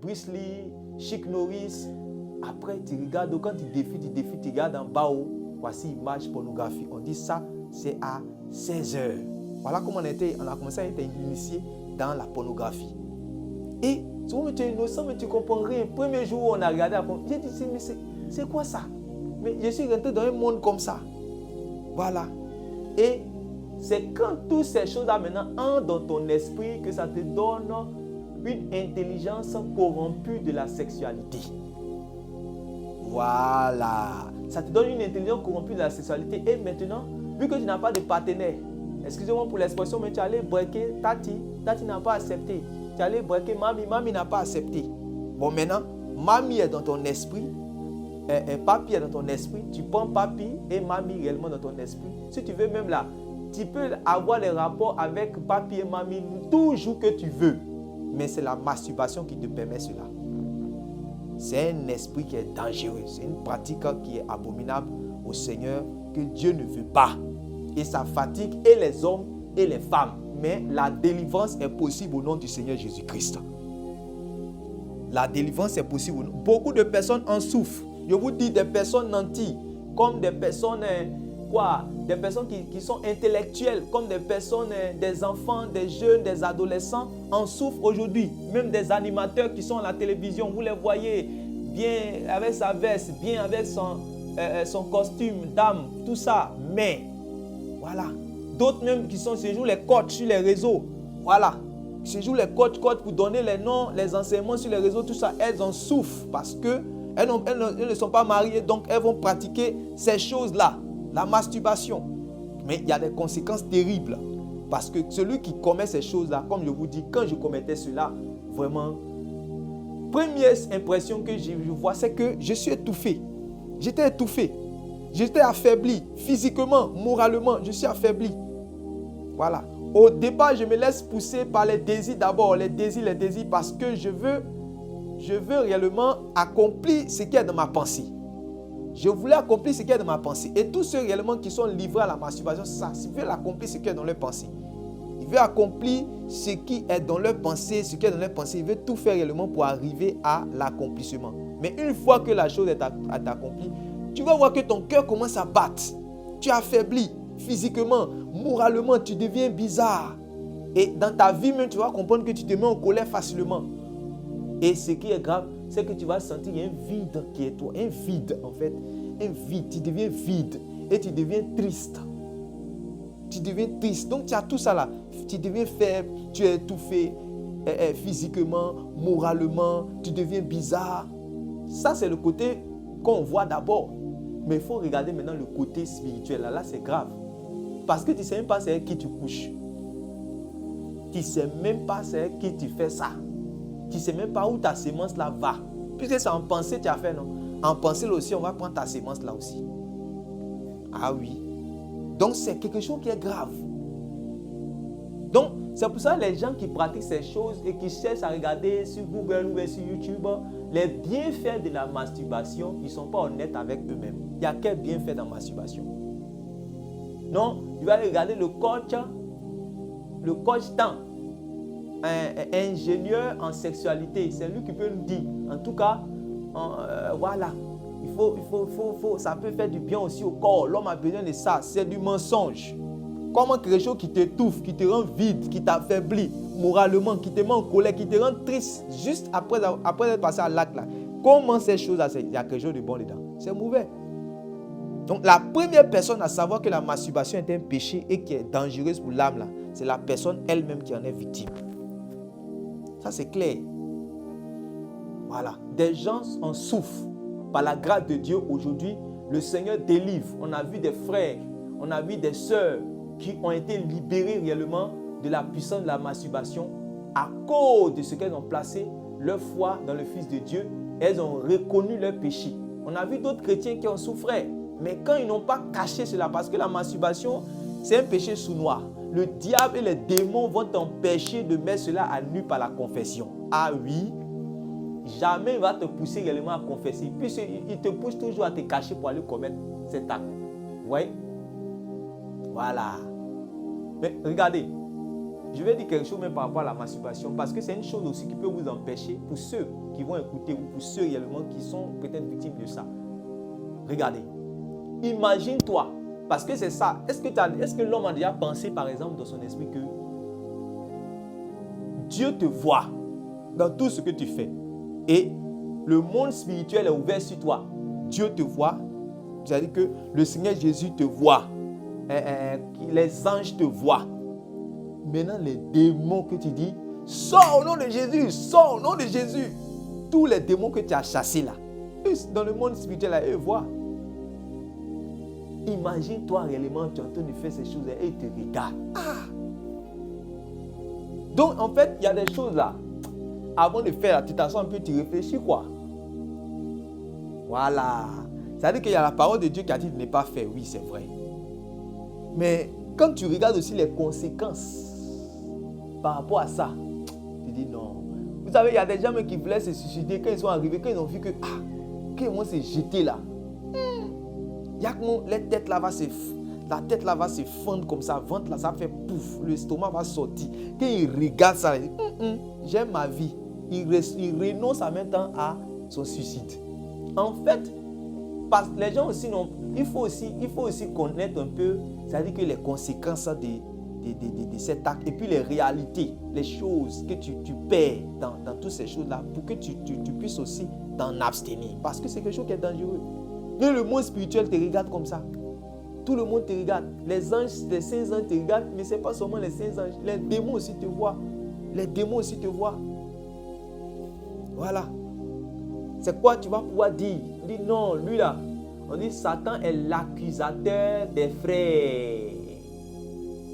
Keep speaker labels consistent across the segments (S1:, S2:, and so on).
S1: Bruce Lee, Chuck Norris. Après, tu regardes, quand tu défies, tu regardes en bas, voici image pornographie. On dit ça, c'est à 16 heures. Voilà comment on a commencé à être initié dans la pornographie. Et tu vois, tu es innocent, mais tu ne comprends rien. Premier jour où on a regardé, j'ai dit, mais c'est quoi ça? Mais je suis rentré dans un monde comme ça. Voilà. Et c'est quand toutes ces choses-là maintenant entrent dans ton esprit que ça te donne une intelligence corrompue de la sexualité. Voilà. Ça te donne une intelligence corrompue de la sexualité. Et maintenant, vu que tu n'as pas de partenaire, excusez-moi pour l'expression, mais tu allais breaker Tati. Tati n'a pas accepté. Tu allais breaker Mami. Mami n'a pas accepté. Bon, maintenant, Mami est dans ton esprit. Papi est dans ton esprit. Tu prends Papi et Mami réellement dans ton esprit. Si tu veux même là, tu peux avoir les rapports avec Papi et Mami toujours que tu veux. Mais c'est la masturbation qui te permet cela. C'est un esprit qui est dangereux. C'est une pratique qui est abominable au Seigneur, que Dieu ne veut pas. Et ça fatigue et les hommes et les femmes. Mais la délivrance est possible au nom du Seigneur Jésus-Christ. La délivrance est possible. Beaucoup de personnes en souffrent. Je vous dis, des personnes nantis, comme des personnes, des personnes qui sont intellectuelles, comme des personnes, des enfants, des jeunes, des adolescents, en souffrent aujourd'hui. Même des animateurs qui sont à la télévision, vous les voyez bien avec sa veste, bien avec son costume d'âme, tout ça. Mais, voilà. D'autres même qui sont, se jouent les coachs sur les réseaux. Voilà. Se jouent les coachs pour donner les noms, les enseignements sur les réseaux, tout ça. Elles en souffrent parce que elles ne sont pas mariées, donc elles vont pratiquer ces choses-là. La masturbation. Mais il y a des conséquences terribles. Parce que celui qui commet ces choses-là, comme je vous dis, quand je commettais cela, vraiment, première impression que je vois, c'est que je suis étouffé. J'étais étouffé. J'étais affaibli. Physiquement, moralement, je suis affaibli. Voilà. Au départ, je me laisse pousser par les désirs d'abord. Les désirs, parce que je veux réellement accomplir ce qui est dans ma pensée. Je voulais accomplir ce qui est dans ma pensée. Et tous ceux réellement qui sont livrés à la masturbation, c'est ça. Ils veulent accomplir ce qui est dans leur pensée. Ils veulent accomplir ce qui est dans leur pensée, ce qui est dans leur pensée. Ils veulent tout faire réellement pour arriver à l'accomplissement. Mais une fois que la chose est accomplie, tu vas voir que ton cœur commence à battre. Tu es affaibli physiquement, moralement, tu deviens bizarre. Et dans ta vie même, tu vas comprendre que tu te mets en colère facilement. Et ce qui est grave, c'est que tu vas sentir un vide qui est toi. Un vide en fait. Un vide. Tu deviens vide. Et tu deviens triste. Tu deviens triste. Donc tu as tout ça là. Tu deviens faible. Tu es étouffé. Physiquement, moralement. Tu deviens bizarre. Ça c'est le côté qu'on voit d'abord. Mais il faut regarder maintenant le côté spirituel. Là c'est grave. Parce que tu ne sais même pas c'est avec qui tu couches. Tu ne sais même pas c'est avec qui tu fais ça. Tu ne sais même pas où ta sémence là va. Puisque c'est en pensée tu as fait, non? En pensée là aussi, on va prendre ta sémence là aussi. Ah oui. Donc c'est quelque chose qui est grave. Donc c'est pour ça que les gens qui pratiquent ces choses et qui cherchent à regarder sur Google ou sur YouTube, les bienfaits de la masturbation, ils ne sont pas honnêtes avec eux-mêmes. Il y a quel bienfait dans la masturbation? Non, tu vas regarder le coach tant. Ingénieur en sexualité, c'est lui qui peut nous dire. En tout cas, voilà, ça peut faire du bien aussi au corps. L'homme a besoin de ça. C'est du mensonge. Comment quelque chose qui t'étouffe, qui te rend vide, qui t'affaiblit moralement, qui te met en colère, qui te rend triste juste après être passé à l'acte là. Comment ces choses-là, il y a quelque chose de bon dedans? C'est mauvais. Donc la première personne à savoir que la masturbation est un péché et qui est dangereuse pour l'âme là, c'est la personne elle-même qui en est victime. Ça, c'est clair. Voilà. Des gens en souffrent. Par la grâce de Dieu, aujourd'hui, le Seigneur délivre. On a vu des frères, on a vu des sœurs qui ont été libérés réellement de la puissance de la masturbation à cause de ce qu'elles ont placé leur foi dans le Fils de Dieu. Elles ont reconnu leur péché. On a vu d'autres chrétiens qui en souffraient. Mais quand ils n'ont pas caché cela, parce que la masturbation, c'est un péché sous-noir. Le diable et les démons vont t'empêcher de mettre cela à nu par la confession. Ah oui, jamais il va te pousser réellement à confesser. Puisqu'il te pousse toujours à te cacher pour aller commettre cet acte. Vous voyez? Voilà. Mais regardez, je vais dire quelque chose même par rapport à la masturbation, parce que c'est une chose aussi qui peut vous empêcher, pour ceux qui vont écouter ou pour ceux réellement qui sont peut-être victimes de ça. Regardez, imagine-toi, parce que c'est ça, est-ce que l'homme a déjà pensé par exemple dans son esprit que Dieu te voit dans tout ce que tu fais et le monde spirituel est ouvert sur toi. Dieu te voit, c'est-à-dire que le Seigneur Jésus te voit, les anges te voient. Maintenant, les démons que tu dis, sors au nom de Jésus, sors au nom de Jésus. Tous les démons que tu as chassés là, dans le monde spirituel, là, eux voient. Imagine-toi réellement, tu es en train de faire ces choses et ils te regardent. Ah! Donc, en fait, il y a des choses là. Avant de faire la tentation, un peu, tu réfléchis quoi. Voilà. C'est-à-dire qu'il y a la parole de Dieu qui a dit de ne pas faire. Oui, c'est vrai. Mais quand tu regardes aussi les conséquences par rapport à ça, tu dis non. Vous savez, il y a des gens qui voulaient se suicider quand ils sont arrivés, quand ils ont vu que, qu'ils vont se jeter là. Il y a que la tête là va se fendre comme ça, ventre là, ça fait pouf, l'estomac va sortir. Quand ils regardent ça, ils disent, j'aime ma vie. Il renonce en même temps à son suicide. En fait, parce que les gens aussi, il faut aussi connaître un peu, c'est-à-dire que les conséquences de cet acte et puis les réalités, les choses que tu perds dans toutes ces choses-là pour que tu puisses aussi t'en abstenir. Parce que c'est quelque chose qui est dangereux. Et le monde spirituel te regarde comme ça. Tout le monde te regarde. Les anges, les saints anges te regardent, mais ce n'est pas seulement les saints anges. Les démons aussi te voient. Les démons aussi te voient. Voilà. C'est quoi tu vas pouvoir dire? On dit non, lui là. On dit Satan est l'accusateur des frères.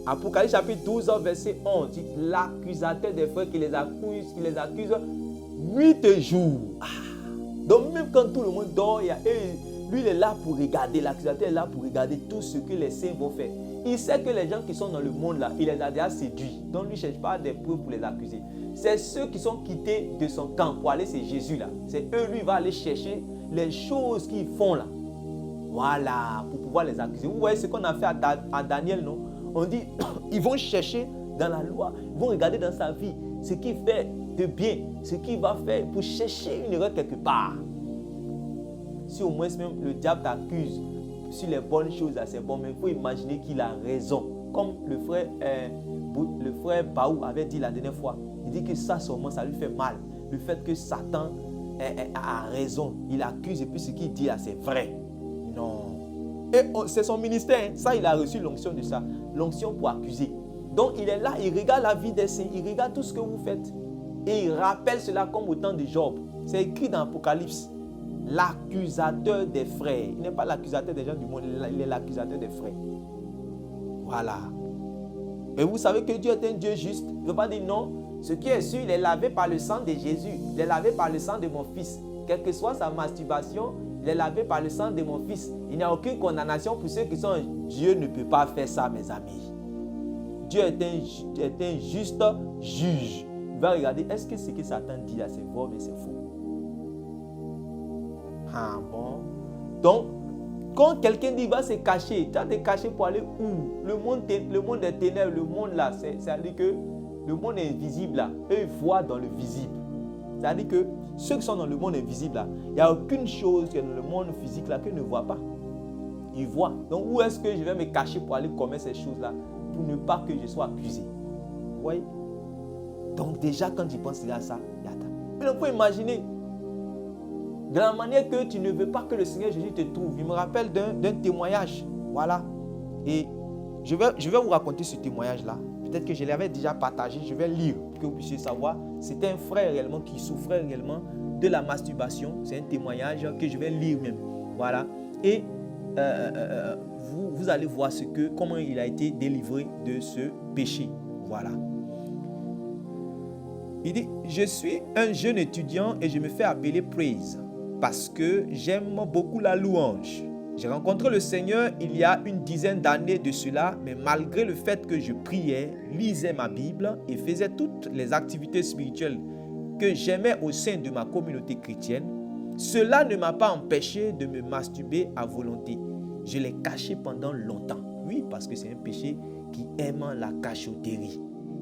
S1: Apocalypse chapitre 12, verset 11. Dit l'accusateur des frères qui les accuse nuit et jour. Donc même quand tout le monde dort, lui il est là pour regarder. L'accusateur est là pour regarder tout ce que les saints vont faire. Il sait que les gens qui sont dans le monde là, il les a déjà séduits. Donc lui ne cherche pas des preuves pour les accuser. C'est ceux qui sont quittés de son camp pour aller chez Jésus là. C'est eux, lui va aller chercher les choses qu'ils font là. Voilà, pour pouvoir les accuser. Vous voyez ce qu'on a fait à Daniel, non? On dit, ils vont chercher dans la loi, ils vont regarder dans sa vie ce qu'il fait de bien, ce qu'il va faire pour chercher une erreur quelque part. Si au moins même le diable t'accuse sur les bonnes choses, c'est bon, mais il faut imaginer qu'il a raison. Comme le frère Baou avait dit la dernière fois, il dit que ça seulement, ça lui fait mal. Le fait que Satan a raison, il accuse et puis ce qu'il dit là, c'est vrai. Non. Et c'est son ministère, ça il a reçu l'onction de ça, l'onction pour accuser. Donc il est là, il regarde la vie des saints, il regarde tout ce que vous faites. Et il rappelle cela comme au temps de Job. C'est écrit dans Apocalypse. L'accusateur des frères. Il n'est pas l'accusateur des gens du monde, il est l'accusateur des frères. Voilà. Mais vous savez que Dieu est un Dieu juste. Il ne veut pas dire non. Ce qui est sûr, il est lavé par le sang de Jésus. Il est lavé par le sang de mon fils. Quelle que soit sa masturbation, il est lavé par le sang de mon fils. Il n'y a aucune condamnation pour ceux qui sont... Dieu ne peut pas faire ça, mes amis. Dieu est un juste juge. Il va regarder, est-ce que ce que Satan dit là, c'est vrai, mais c'est faux. Ah bon. Donc, quand quelqu'un dit, il va se cacher, tu vas te cacher pour aller où? Le monde des ténèbres, le monde là, c'est-à-dire que le monde invisible là, eux ils voient dans le visible. C'est-à-dire que ceux qui sont dans le monde invisible là, il n'y a aucune chose qui est dans le monde physique là qu'ils ne voient pas. Ils voient. Donc, où est-ce que je vais me cacher pour aller commettre ces choses-là pour ne pas que je sois accusé? Vous voyez? Donc, déjà, quand tu penses à ça, il y a ça. Mais on peut imaginer, de la manière que tu ne veux pas que le Seigneur Jésus te trouve. Il me rappelle d'un témoignage. Voilà. Et je vais vous raconter ce témoignage-là. Peut-être que je l'avais déjà partagé. Je vais lire pour que vous puissiez savoir. C'était un frère réellement qui souffrait réellement de la masturbation. C'est un témoignage que je vais lire même. Voilà. Et vous allez voir comment il a été délivré de ce péché. Voilà. Il dit, je suis un jeune étudiant et je me fais appeler Praise parce que j'aime beaucoup la louange. J'ai rencontré le Seigneur il y a une dizaine d'années de cela, mais malgré le fait que je priais, lisais ma Bible et faisais toutes les activités spirituelles que j'aimais au sein de ma communauté chrétienne, cela ne m'a pas empêché de me masturber à volonté. Je l'ai caché pendant longtemps. Oui, parce que c'est un péché qui aime la cachotterie.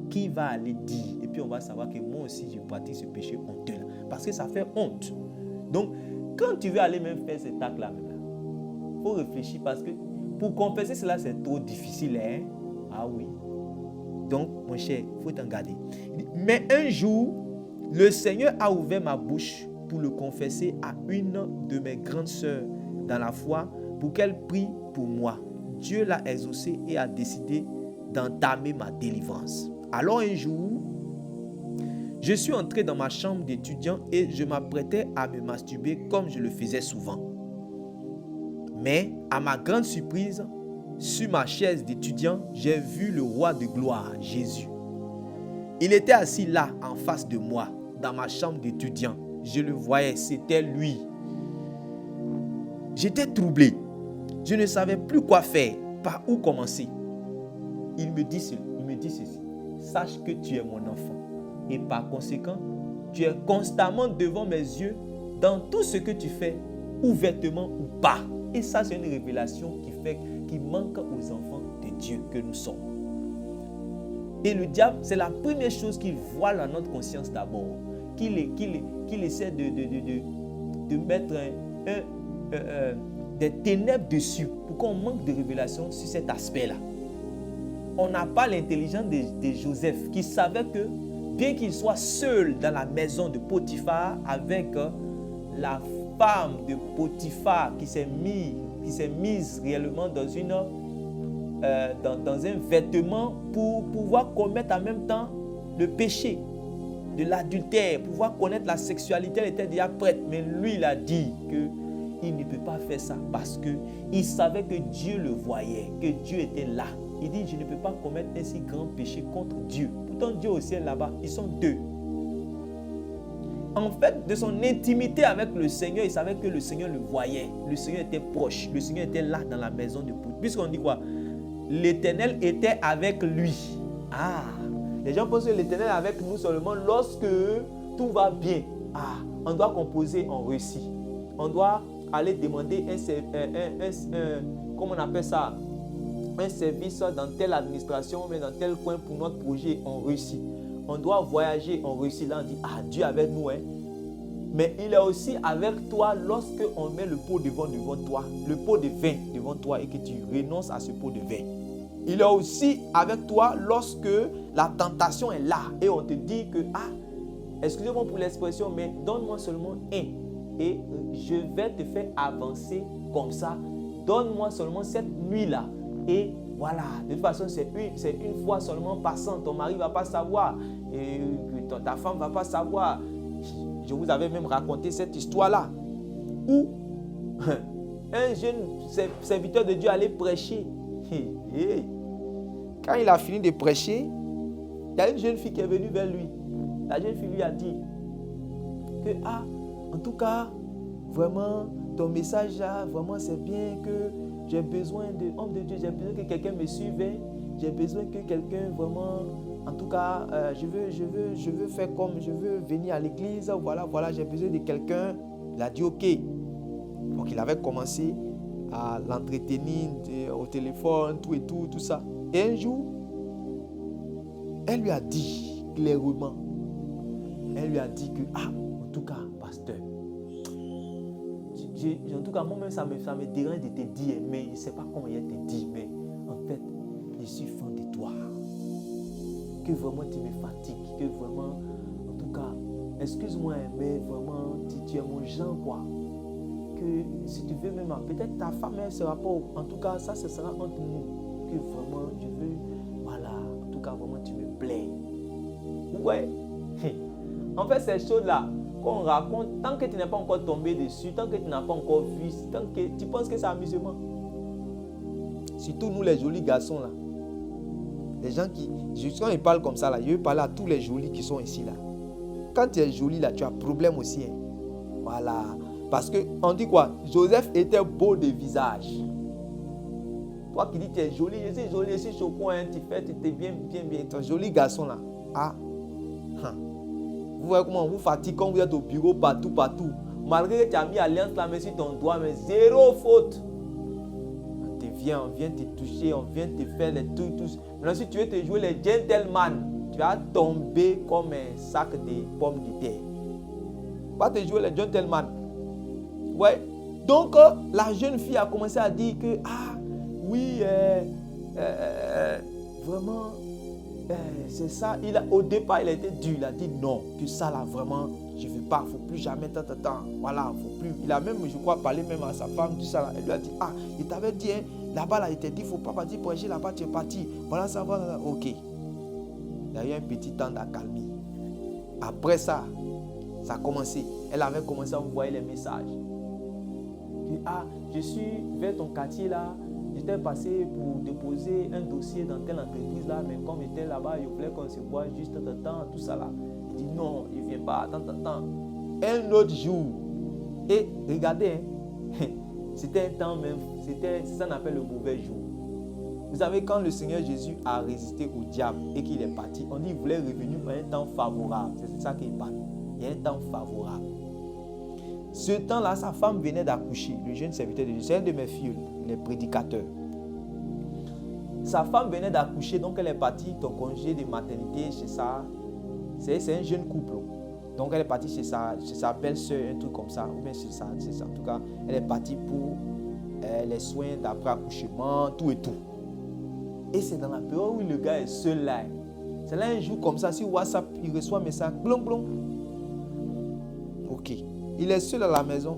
S1: qui va aller dire, et puis on va savoir que moi aussi je pratique ce péché honteux là, parce que ça fait honte. Donc, quand tu veux aller même faire cet acte là, il faut réfléchir, parce que pour confesser cela, c'est trop difficile, hein? Ah oui. Donc, mon cher, il faut t'en garder. Mais un jour, le Seigneur a ouvert ma bouche pour le confesser à une de mes grandes sœurs dans la foi pour qu'elle prie pour moi. Dieu l'a exaucé et a décidé d'entamer ma délivrance. Alors un jour, je suis entré dans ma chambre d'étudiant et je m'apprêtais à me masturber comme je le faisais souvent. Mais à ma grande surprise, sur ma chaise d'étudiant, j'ai vu le roi de gloire, Jésus. Il était assis là, en face de moi, dans ma chambre d'étudiant. Je le voyais, c'était lui. J'étais troublé. Je ne savais plus quoi faire, par où commencer. Il me dit ceci. Sache que tu es mon enfant. Et par conséquent, tu es constamment devant mes yeux dans tout ce que tu fais, ouvertement ou pas. Et ça, c'est une révélation qui manque aux enfants de Dieu que nous sommes. Et le diable, c'est la première chose qu'il voit dans notre conscience d'abord. Qu'il essaie de mettre des ténèbres dessus pour qu'on manque de révélation sur cet aspect-là. On n'a pas l'intelligence de Joseph qui savait que bien qu'il soit seul dans la maison de Potiphar avec la femme de Potiphar qui s'est mise réellement dans un vêtement pour pouvoir commettre en même temps le péché de l'adultère, pouvoir connaître la sexualité, elle était déjà prête. Mais lui, il a dit qu'il ne peut pas faire ça parce qu'il savait que Dieu le voyait, que Dieu était là. Il dit, je ne peux pas commettre un si grand péché contre Dieu. Pourtant, Dieu au ciel là-bas, ils sont deux. En fait, de son intimité avec le Seigneur, il savait que le Seigneur le voyait. Le Seigneur était proche. Le Seigneur était là dans la maison de Potiphar. Puisqu'on dit quoi? L'Éternel était avec lui. Ah, les gens pensent que l'Éternel est avec nous seulement lorsque tout va bien. Ah, on doit composer en récit. On doit aller demander comment on appelle ça? Un service dans telle administration, mais dans tel coin pour notre projet, on réussit. On doit voyager, on réussit. Là, on dit, ah, Dieu est avec nous. Hein. Mais il est aussi avec toi lorsque on met le pot de vin devant toi, le pot de vin devant toi et que tu renonces à ce pot de vin. Il est aussi avec toi lorsque la tentation est là et on te dit que, ah, excusez-moi pour l'expression, mais donne-moi seulement un et je vais te faire avancer comme ça. Donne-moi seulement cette nuit-là. Et voilà, de toute façon, c'est une fois seulement passant. Ton mari ne va pas savoir. Et ta femme ne va pas savoir. Je vous avais même raconté cette histoire-là. Où un jeune serviteur de Dieu allait prêcher. Quand il a fini de prêcher, il y a une jeune fille qui est venue vers lui. La jeune fille lui a dit que, ah, en tout cas, vraiment, ton message là, vraiment c'est bien que j'ai besoin de homme de Dieu, j'ai besoin que quelqu'un me suive, j'ai besoin que quelqu'un vraiment, en tout cas, je veux faire comme, je veux venir à l'église, voilà, j'ai besoin de quelqu'un. Il a dit ok. Donc il avait commencé à l'entretenir au téléphone, tout ça. Et un jour, elle lui a dit clairement, elle lui a dit que, ah, en tout cas, pasteur, en tout cas, moi-même, ça me dérange de te dire, mais je ne sais pas comment il te dit, mais en fait, je suis fan de toi. Que vraiment tu me fatigues, que vraiment, en tout cas, excuse-moi, mais vraiment, tu es mon genre, quoi. Que si tu veux même, peut-être ta femme, elle ne sera pas, en tout cas, ça, ce sera entre nous. Que vraiment, je veux, voilà, en tout cas, vraiment, tu me plais. Ouais. En fait, ces choses-là, qu'on raconte, tant que tu n'es pas encore tombé dessus, tant que tu n'as pas encore vu, tant que tu penses que c'est amusement. Surtout nous les jolis garçons là. Les gens qui, quand ils parlent comme ça là, je veux parler à tous les jolis qui sont ici là. Quand tu es joli là, tu as problème aussi. Hein. Voilà. Parce que on dit quoi? Joseph était beau de visage. Toi qui dis tu es joli, je suis joli, je suis choquant, hein, tu es bien. Ton joli garçon là. Ah. Vous voyez comment on vous fatigue quand vous êtes au bureau partout. Malgré que tu as mis alliance là, mais sur ton doigt, mais zéro faute. On vient te toucher, on vient te faire les trucs, tous. Maintenant, si tu veux te jouer les gentlemen, tu vas tomber comme un sac de pommes de terre. Va te jouer les gentlemen. Ouais. Donc, la jeune fille a commencé à dire que, oui, vraiment, c'est ça. Au départ, il a été dur. Il a dit non, que ça là, vraiment, je ne veux pas. Il ne faut plus jamais, voilà, il ne faut plus. Il a même, je crois, parlé même à sa femme, tout ça là. Elle lui a dit, il t'avait dit, hein, là-bas, là, il t'a dit, il ne faut pas partir pour agir là-bas, tu es parti. Voilà, ça va, ok. Il y a eu un petit temps d'accalmie. Après ça a commencé. Elle avait commencé à envoyer les messages. Je suis vers ton quartier là. J'étais passé pour déposer un dossier dans telle entreprise là, mais comme j'étais là-bas, il voulait qu'on se voit juste de temps, tout ça là. Il dit non, il ne vient pas, attends. Un autre jour. Et regardez, c'était un temps même, c'est ça qu'on appelle le mauvais jour. Vous savez, quand le Seigneur Jésus a résisté au diable et qu'il est parti, on dit qu'il voulait revenir à un temps favorable. C'est ça qu'il parle. Il y a un temps favorable. Ce temps-là, sa femme venait d'accoucher, le jeune serviteur de Dieu. C'est un de mes filles, les prédicateurs. Sa femme venait d'accoucher, donc elle est partie en congé de maternité chez ça. C'est un jeune couple. Donc elle est partie chez sa belle-sœur, un truc comme ça. Ou bien c'est ça. En tout cas, elle est partie pour les soins d'après accouchement, tout et tout. Et c'est dans la période où le gars est seul là. C'est là un jour comme ça, sur WhatsApp, il reçoit un message, blong, blong. Ok. Il est seul à la maison.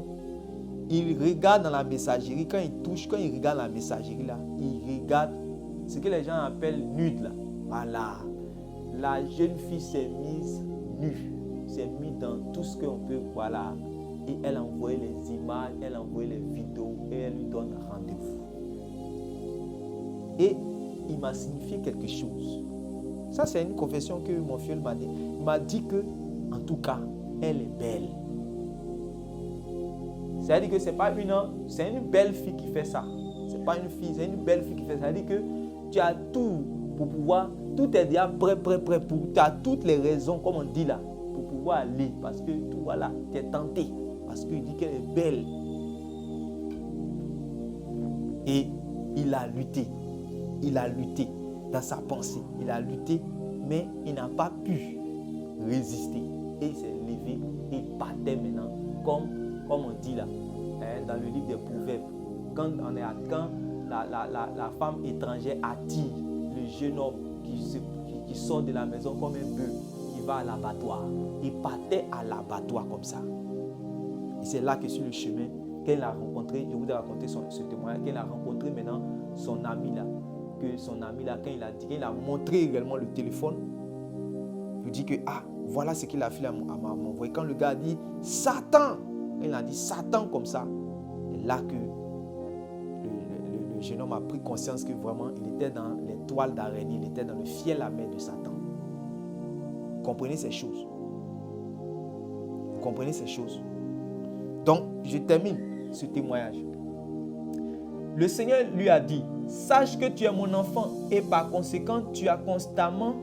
S1: Il regarde dans la messagerie. Quand il regarde la messagerie là, il regarde ce que les gens appellent nude là. Voilà. La jeune fille s'est mise nue. S'est mise dans tout ce qu'on peut. Voilà. Et elle a envoyé les images, elle a envoyé les vidéos et elle lui donne rendez-vous. Et il m'a signifié quelque chose. Ça, c'est une confession que mon filleul m'a dit. Il m'a dit que, en tout cas, elle est belle. C'est-à-dire que c'est une belle fille qui fait ça. C'est pas une fille, c'est une belle fille qui fait ça. C'est-à-dire que tu as tout pour pouvoir, tout est déjà prêt. Tu as toutes les raisons, comme on dit là, pour pouvoir aller. Parce que tout, voilà, tu es tenté. Parce qu'il dit qu'elle est belle. Et il a lutté. Il a lutté dans sa pensée. Il a lutté, mais il n'a pas pu résister. Et il s'est levé et partait maintenant, comme on dit là, dans le livre des Proverbes. Quand la femme étrangère attire le jeune homme qui sort de la maison comme un bœuf, qui va à l'abattoir. Il partait à l'abattoir comme ça. Et c'est là que sur le chemin, qu'elle a rencontré, je vous ai raconté ce témoignage, qu'elle a rencontré maintenant son ami là. Que son ami là, quand il a montré également le téléphone, il dit que voilà ce qu'il a fait à m'envoyer. Quand le gars a dit Satan, il a dit Satan comme ça. Et là que le jeune homme a pris conscience que vraiment il était dans les toiles d'araignée, il était dans le fiel à main de Satan. Vous comprenez ces choses? Vous comprenez ces choses? Donc, je termine ce témoignage. Le Seigneur lui a dit, sache que tu es mon enfant et par conséquent, tu es constamment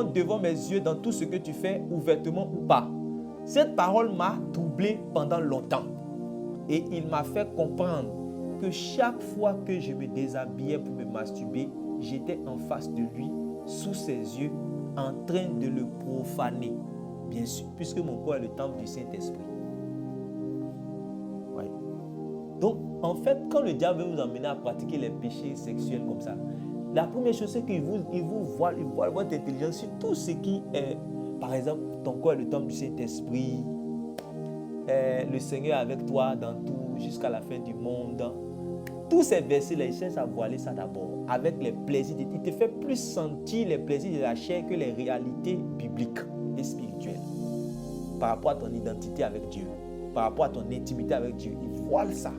S1: devant mes yeux dans tout ce que tu fais, ouvertement ou pas. Cette parole m'a troublé pendant longtemps et il m'a fait comprendre que chaque fois que je me déshabillais pour me masturber, j'étais en face de lui, sous ses yeux, en train de le profaner. Bien sûr, puisque mon corps est le temple du Saint-Esprit. Ouais. Donc, en fait, quand le diable veut vous emmener à pratiquer les péchés sexuels comme ça, la première chose, c'est qu'il vous voit votre intelligence sur tout ce qui est, par exemple, ton corps est le temple du Saint-Esprit, le Seigneur est avec toi dans tout, jusqu'à la fin du monde. Tous ces versets-là, il cherche à voiler ça d'abord, avec les plaisirs. Il te fait plus sentir les plaisirs de la chair que les réalités bibliques et spirituelles. Par rapport à ton identité avec Dieu, par rapport à ton intimité avec Dieu, il voile ça.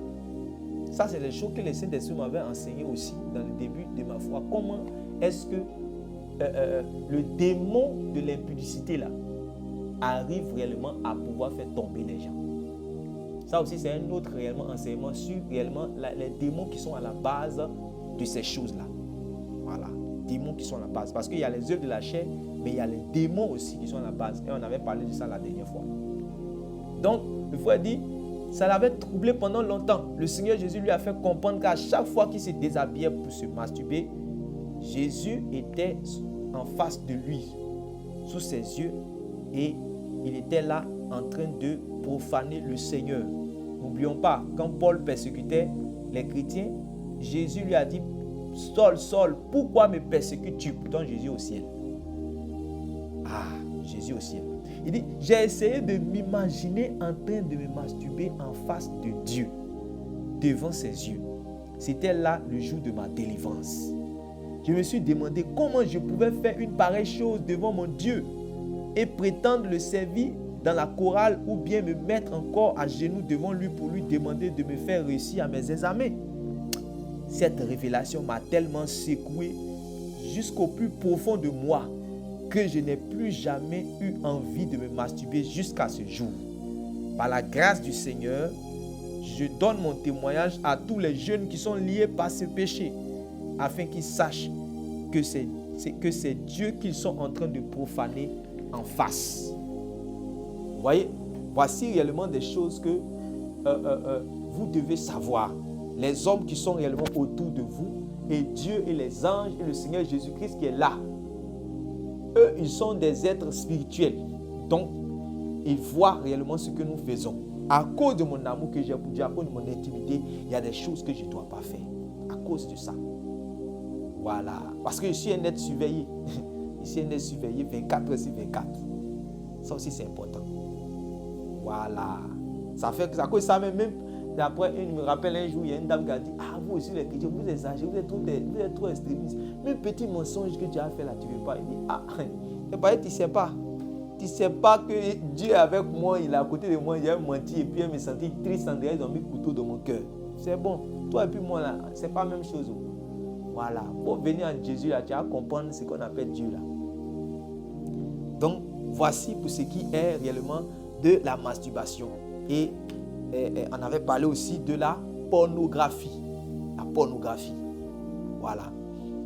S1: Ça, c'est les choses que le Saint-Esprit m'avait enseigné aussi dans le début de ma foi. Comment est-ce que le démon de l'impudicité là arrive réellement à pouvoir faire tomber les gens. Ça aussi, c'est un autre réellement enseignement sur réellement les démons qui sont à la base de ces choses-là. Voilà, démons qui sont à la base. Parce qu'il y a les œuvres de la chair, mais il y a les démons aussi qui sont à la base. Et on avait parlé de ça la dernière fois. Donc, le frère dit, ça l'avait troublé pendant longtemps. Le Seigneur Jésus lui a fait comprendre qu'à chaque fois qu'il se déshabillait pour se masturber, Jésus était en face de lui, sous ses yeux, et il était là en train de profaner le Seigneur. N'oublions pas, quand Paul persécutait les chrétiens, Jésus lui a dit, Saul, Saul, pourquoi me persécutes-tu? Pourtant Jésus est au ciel. Ah, Jésus au ciel. Il dit, j'ai essayé de m'imaginer en train de me masturber en face de Dieu, devant ses yeux. C'était là le jour de ma délivrance. Je me suis demandé comment je pouvais faire une pareille chose devant mon Dieu et prétendre le servir dans la chorale ou bien me mettre encore à genoux devant lui pour lui demander de me faire réussir à mes examens. Cette révélation m'a tellement secoué jusqu'au plus profond de moi que je n'ai plus jamais eu envie de me masturber jusqu'à ce jour. Par la grâce du Seigneur, je donne mon témoignage à tous les jeunes qui sont liés par ce péché, afin qu'ils sachent que c'est Dieu qu'ils sont en train de profaner en face. Vous voyez, voici réellement des choses que vous devez savoir. Les hommes qui sont réellement autour de vous, et Dieu et les anges et le Seigneur Jésus-Christ qui est là. Eux, ils sont des êtres spirituels. Donc, ils voient réellement ce que nous faisons. À cause de mon amour que j'ai pour Dieu, à cause de mon intimité, il y a des choses que je ne dois pas faire. À cause de ça. Voilà. Parce que je suis un être surveillé. Je suis un être surveillé 24 heures sur 24. Ça aussi, c'est important. Voilà. Ça fait que ça cause ça même. Après, il me rappelle un jour, il y a une dame qui a dit, ah, vous aussi les chrétiens, vous exagérez, vous êtes trop extrémistes. Même petit mensonge que tu as fait là, tu ne veux pas. Il dit, ah, c'est pas, tu ne sais pas. Tu ne sais pas que Dieu est avec moi, il est à côté de moi, il a menti et puis il me sentit triste en derrière, ils ont mis le couteau dans mon cœur. C'est bon. Toi et puis moi là, c'est pas la même chose. Voilà. Pour venir en Jésus là, tu vas comprendre ce qu'on appelle Dieu là. Donc, voici pour ce qui est réellement de la masturbation. Et on avait parlé aussi de la pornographie. La pornographie. Voilà.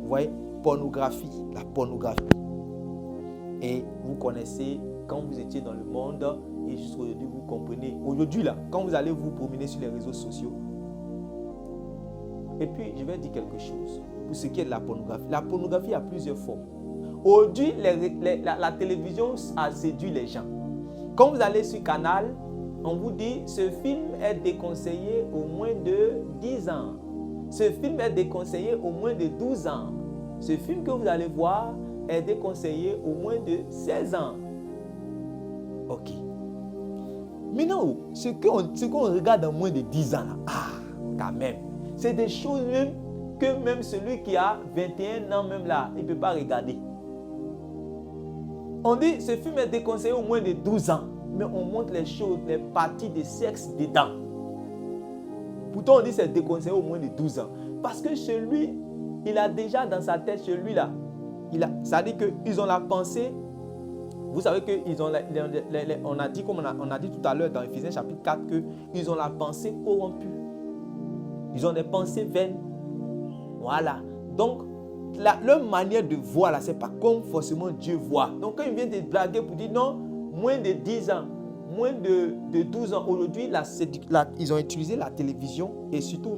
S1: Vous voyez, pornographie. La pornographie. Et vous connaissez, quand vous étiez dans le monde, et jusqu'aujourd'hui, vous comprenez. Aujourd'hui, là, quand vous allez vous promener sur les réseaux sociaux, et puis, je vais dire quelque chose. Pour ce qui est de la pornographie a plusieurs formes. Aujourd'hui, la télévision a séduit les gens. Quand vous allez sur Canal, on vous dit, ce film est déconseillé au moins de 10 ans. Ce film est déconseillé au moins de 12 ans. Ce film que vous allez voir est déconseillé au moins de 16 ans. Ok. Maintenant, ce qu'on regarde en moins de 10 ans, quand même, c'est des choses même que même celui qui a 21 ans, même là, il ne peut pas regarder. On dit, ce film est déconseillé au moins de 12 ans. Mais on montre les choses, les parties de sexe dedans. Pourtant, on dit que c'est déconseillé au moins de 12 ans. Parce que celui, il a déjà dans sa tête, celui-là, ça dit qu'ils ont la pensée. Vous savez qu'ils ont, on a dit tout à l'heure dans Ephésiens chapitre 4, qu'ils ont la pensée corrompue. Ils ont des pensées vaines. Voilà. Donc, leur manière de voir, là, ce n'est pas comme forcément Dieu voit. Donc, quand ils viennent te blaguer pour dire non, moins de 10 ans, moins de 12 ans. Aujourd'hui, ils ont utilisé la télévision et surtout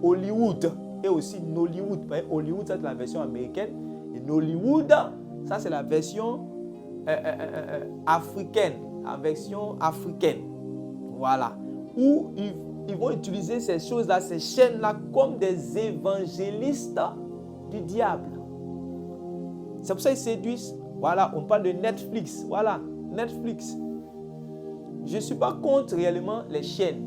S1: Hollywood et aussi Nollywood. Hollywood, c'est la version américaine. Et Nollywood, ça c'est la version africaine. La version africaine. Voilà. Où ils vont utiliser ces choses-là, ces chaînes-là, comme des évangélistes du diable. C'est pour ça qu'ils séduisent. Voilà, on parle de Netflix. Voilà. Netflix. Je ne suis pas contre réellement les chaînes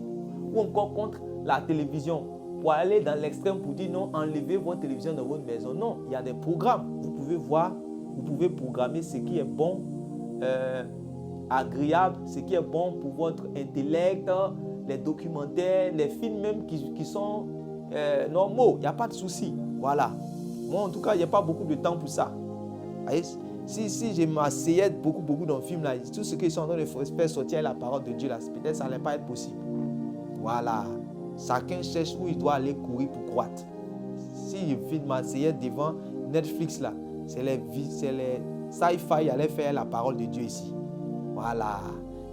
S1: ou encore contre la télévision pour aller dans l'extrême pour dire non, enlevez votre télévision dans votre maison. Non, il y a des programmes. Vous pouvez voir, vous pouvez programmer ce qui est bon, agréable, ce qui est bon pour votre intellect, les documentaires, les films même qui sont normaux. Il n'y a pas de souci. Voilà. Moi, en tout cas, il n'y a pas beaucoup de temps pour ça. Voyez? Si je m'asseyais beaucoup dans le film, là, tout ce qu'ils sont en train de faire sortir la parole de Dieu, là, peut-être ça n'allait pas être possible. Voilà. Chacun cherche où il doit aller courir pour croître. Si je m'asseyais devant Netflix, là, c'est les sci-fi allaient faire la parole de Dieu ici. Voilà.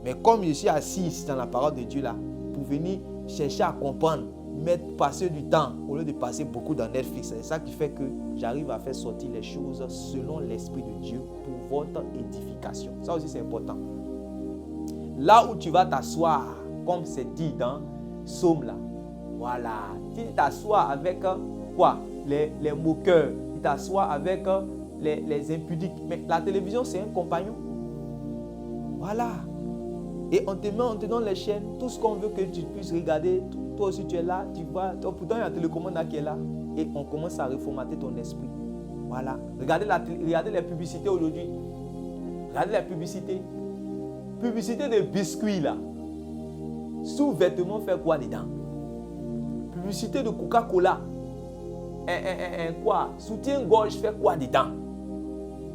S1: Mais comme je suis assis ici dans la parole de Dieu, là, pour venir chercher à comprendre, passer du temps au lieu de passer beaucoup dans Netflix. C'est ça qui fait que j'arrive à faire sortir les choses selon l'Esprit de Dieu pour votre édification. Ça aussi, c'est important. Là où tu vas t'asseoir, comme c'est dit dans Psaume là, voilà, tu t'assois avec quoi? Les moqueurs, tu t'assois avec les impudiques. Mais la télévision, c'est un compagnon. Voilà. Et on te donne les chaînes, tout ce qu'on veut que tu puisses regarder. Toi aussi, tu es là, tu vois. Pourtant, il y a un télécommande qui est là. Et on commence à reformater ton esprit. Voilà. Regardez les publicités aujourd'hui. Regardez les publicités. Publicité de biscuits là. Sous-vêtements fait quoi dedans? Publicité de Coca-Cola. Quoi? Soutien-gorge fait quoi dedans?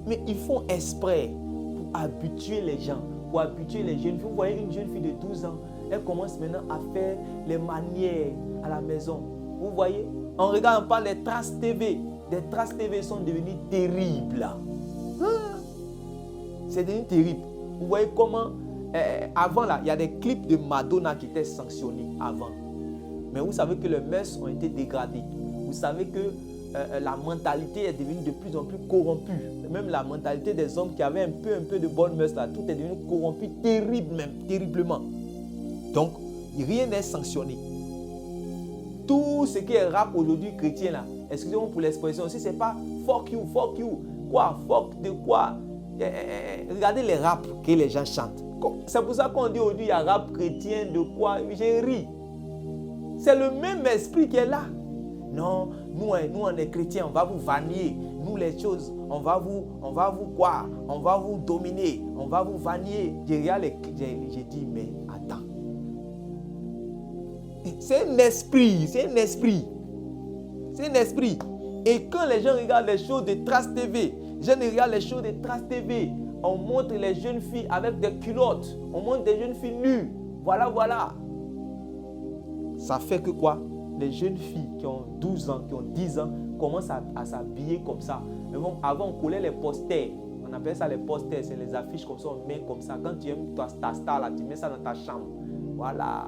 S1: Mais ils font exprès pour habituer les gens, pour habituer les jeunes filles. Vous voyez une jeune fille de 12 ans, elle commence maintenant à faire les manières à la maison. Vous voyez? En regardant pas les traces TV. Les traces TV sont devenues terribles. C'est devenu terrible. Vous voyez comment avant là, il y a des clips de Madonna qui étaient sanctionnés avant. Mais vous savez que les mœurs ont été dégradées. Vous savez que la mentalité est devenue de plus en plus corrompue. Même la mentalité des hommes qui avaient un peu de bonnes mœurs là, tout est devenu corrompu, terrible même, terriblement. Donc, rien n'est sanctionné. Tout ce qui est rap aujourd'hui chrétien là, excusez-moi pour l'expression, si c'est pas fuck you, quoi, fuck de quoi? Regardez les raps que les gens chantent. C'est pour ça qu'on dit aujourd'hui il y a rap chrétien de quoi? J'ai ri. C'est le même esprit qui est là. Non, nous on est chrétiens, on va vous vanner. Nous les choses, on va vous quoi? On va vous dominer, on va vous vanner. J'ai dit mais attends. C'est un esprit. Et quand les gens regardent les shows de Trace TV, on montre les jeunes filles avec des culottes, on montre des jeunes filles nues. Voilà. Ça fait que quoi? Les jeunes filles qui ont 12 ans, qui ont 10 ans, commencent à s'habiller comme ça. Mais bon, avant, on collait les posters. On appelle ça les posters. C'est les affiches comme ça, on met comme ça. Quand tu aimes ta star, là, tu mets ça dans ta chambre. Voilà.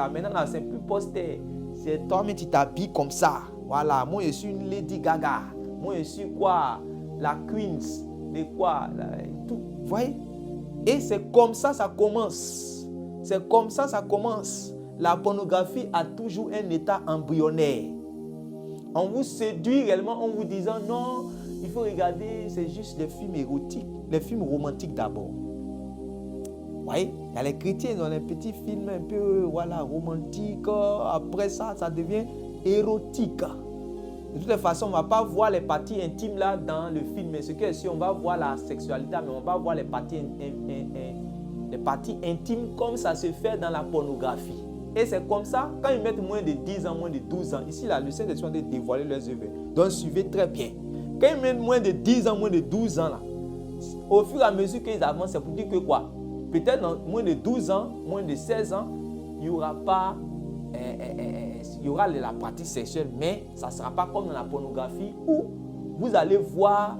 S1: Maintenant, là, c'est plus poster. C'est toi, mais tu t'habilles comme ça. Voilà. Moi, je suis une Lady Gaga. Moi, je suis quoi? La Queen. De quoi? Tout. Vous voyez? Et c'est comme ça commence. La pornographie a toujours un état embryonnaire. On vous séduit réellement en vous disant non, il faut regarder, c'est juste des films érotiques, les films romantiques d'abord. Vous voyez, il y a les chrétiens dans les petits films un peu romantiques. Après ça devient érotique. De toutes les façons, on ne va pas voir les parties intimes là dans le film. Mais ce que si on va voir la sexualité, mais on va voir les parties intimes comme ça se fait dans la pornographie. Et c'est comme ça, quand ils mettent moins de 10 ans, moins de 12 ans, ici là, le Saint-Esprit de dévoiler leurs œuvres. Donc suivez très bien. Quand ils mettent moins de 10 ans, moins de 12 ans là, au fur et à mesure qu'ils avancent, c'est pour dire que quoi? Peut-être dans moins de 12 ans, moins de 16 ans, il n'y aura pas, il y aura la pratique sexuelle, mais ça ne sera pas comme dans la pornographie où vous allez voir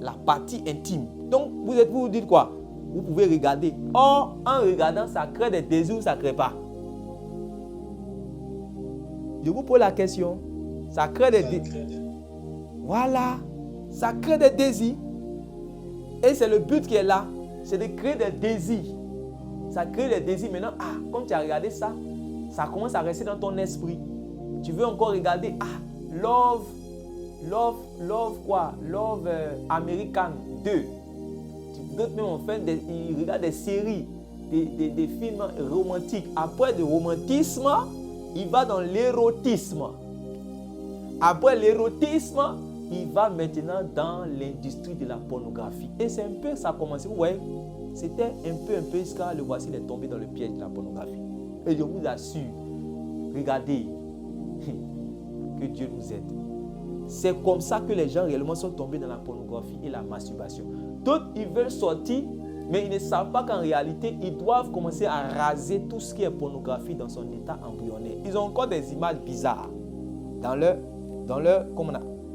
S1: la partie intime. Donc vous dites quoi? Vous pouvez regarder. Or, en regardant, ça crée des désirs ou ça ne crée pas? Je vous pose la question. Ça crée des désirs. Voilà. Ça crée des désirs. Et c'est le but qui est là. C'est de créer des désirs. Ça crée des désirs. Maintenant, comme tu as regardé ça, ça commence à rester dans ton esprit. Tu veux encore regarder, Love American 2. D'autres même ils regardent des séries, des films romantiques. Après le romantisme, il va dans l'érotisme. Après l'érotisme, il va maintenant dans l'industrie de la pornographie. Et c'est un peu ça a commencé. Vous voyez, c'était un peu jusqu'à le voici, il est tombé dans le piège de la pornographie. Et je vous assure, regardez, que Dieu nous aide. C'est comme ça que les gens réellement sont tombés dans la pornographie et la masturbation. D'autres, ils veulent sortir, mais ils ne savent pas qu'en réalité, ils doivent commencer à raser tout ce qui est pornographie dans son état embryonnaire. Ils ont encore des images bizarres dans leur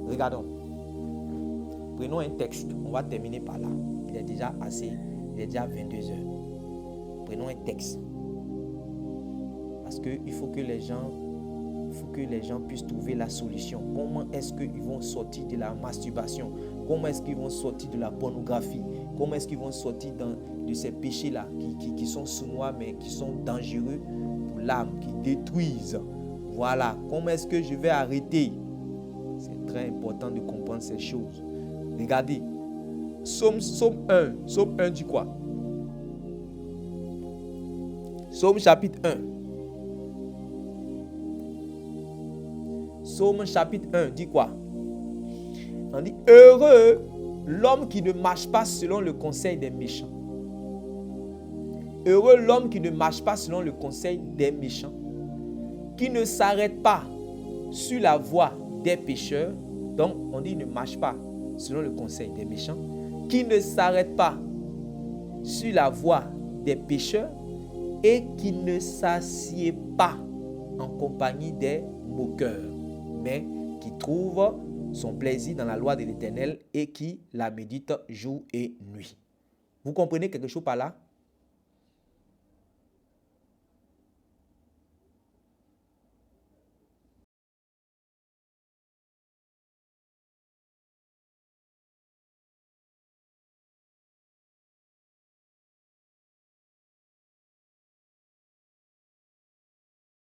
S1: regardons. Prenons un texte. On va terminer par là. Il est déjà 22 heures. Prenons un texte. Parce qu'il faut que les gens il faut que les gens puissent trouver la solution. Comment est-ce qu'ils vont sortir de la masturbation? Comment est-ce qu'ils vont sortir de la pornographie? Comment est-ce qu'ils vont sortir de ces péchés-là qui sont sournois mais qui sont dangereux pour l'âme, qui détruisent? Voilà. Comment est-ce que je vais arrêter? C'est très important de comprendre ces choses. Regardez. Psaume 1. Psaume 1 dit quoi? Psaume chapitre 1. Psaume chapitre 1 dit quoi? On dit, heureux l'homme qui ne marche pas selon le conseil des méchants. Heureux l'homme qui ne marche pas selon le conseil des méchants, qui ne s'arrête pas sur la voie des pécheurs. Donc, on dit, ne marche pas selon le conseil des méchants, qui ne s'arrête pas sur la voie des pécheurs et qui ne s'assied pas en compagnie des moqueurs, mais qui trouve son plaisir dans la loi de l'Éternel et qui la médite jour et nuit. Vous comprenez quelque chose par là?